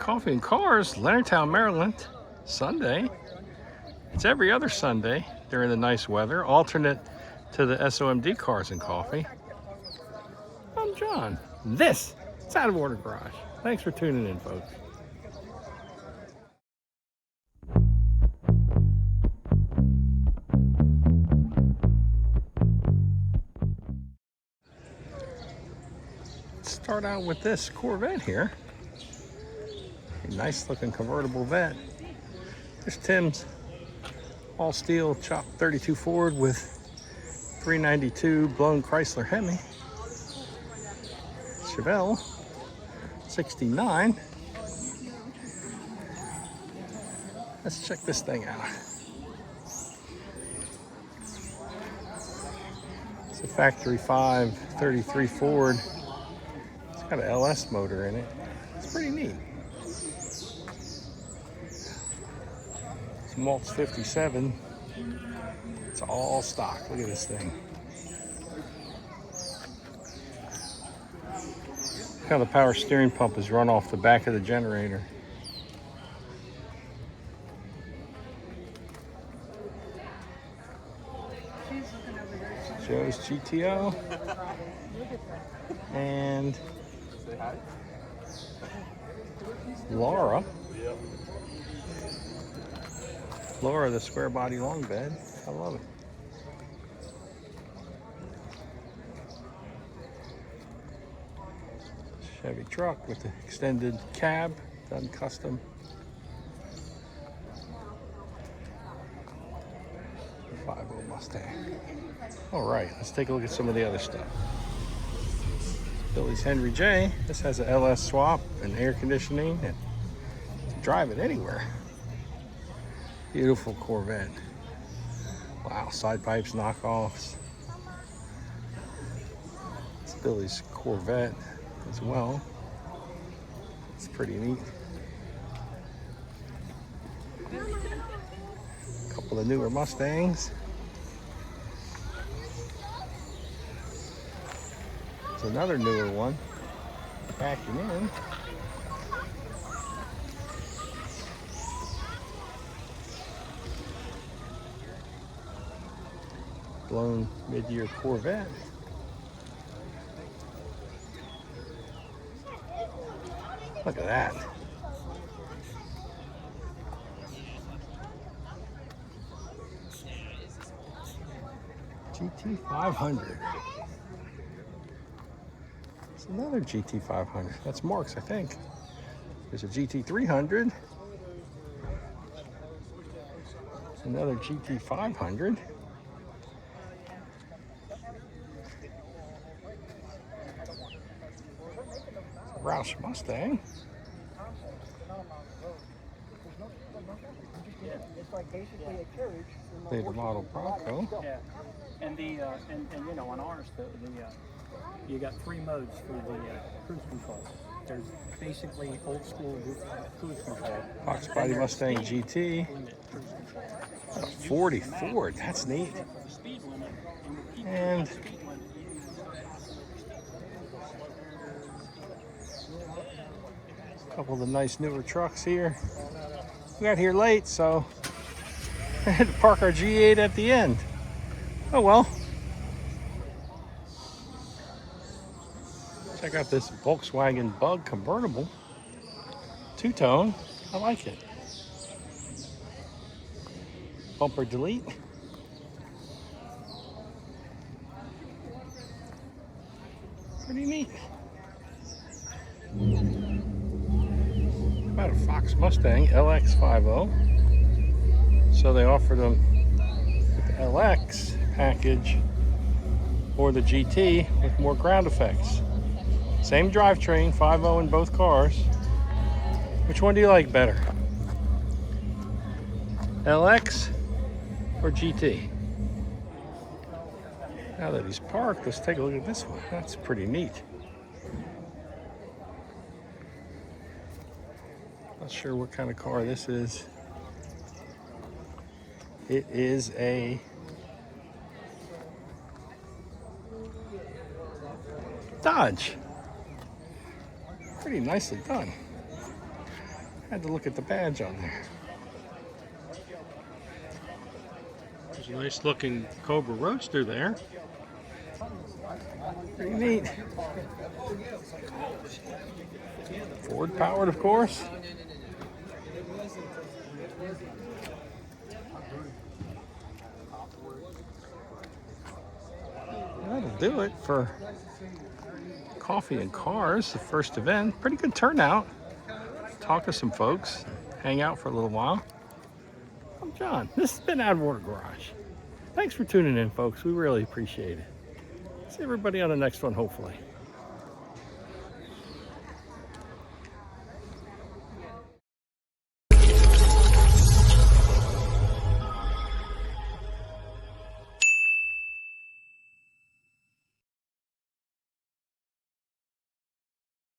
Coffee and Cars, Leonardtown, Maryland, Sunday. It's every other Sunday during the nice weather, alternate to the SOMD Cars and Coffee. I'm John. This is Out of Order Garage. Thanks for tuning in, folks. Let's start out with this Corvette here. A nice looking convertible vet. There's Tim's all steel chopped 32 Ford with 392 blown Chrysler Hemi. Chevelle 69. Let's check this thing out. It's a factory 533 Ford. It's got an LS motor in it. It's pretty neat. It's Maltz 57. It's all stock. Look at this thing. Look how the power steering pump is run off the back of the generator. Joe's GTO. And Laura, the square body long bed. I love it. Chevy truck with the extended cab, done custom. The 5.0 Mustang. All right, let's take a look at some of the other stuff. Billy's Henry J. This has an LS swap and air conditioning and to drive it anywhere. Beautiful Corvette. Wow, side pipes, knockoffs. It's Billy's Corvette as well. It's pretty neat. A couple of newer Mustangs. There's another newer one backing in. Blown mid-year Corvette. Look at that. GT500. It's another GT500. That's Mark's, I think. There's a GT300. Another GT500. Roush Mustang. Later model Bronco. Yeah, and the and you know on ours you got three modes for the cruise control. There's basically old school cruise control. Fox Body Mustang GT. 40 Ford. That's neat. And a couple of the nice newer trucks here. We got here late, so I had to park our G8 at the end. Oh well. Check out this Volkswagen Bug convertible. Two-tone. I like it. Bumper delete. Pretty neat. About a Fox Mustang LX50. So they offered them with the LX package or the GT with more ground effects. Same drivetrain, 5.0 in both cars. Which one do you like better? LX or GT? Now that he's parked, let's take a look at this one. That's pretty neat. Not sure what kind of car this is. It is a Dodge. Pretty nicely done. Had to look at the badge on there. There's a nice looking Cobra Roadster there. Pretty neat. Ford powered, of course. That'll do it for Coffee and Cars, the first event. Pretty good turnout. Talk to some folks, hang out for a little while. I'm John. This has been Addwater Garage. Thanks for tuning in, folks. We really appreciate it. See everybody on the next one, hopefully.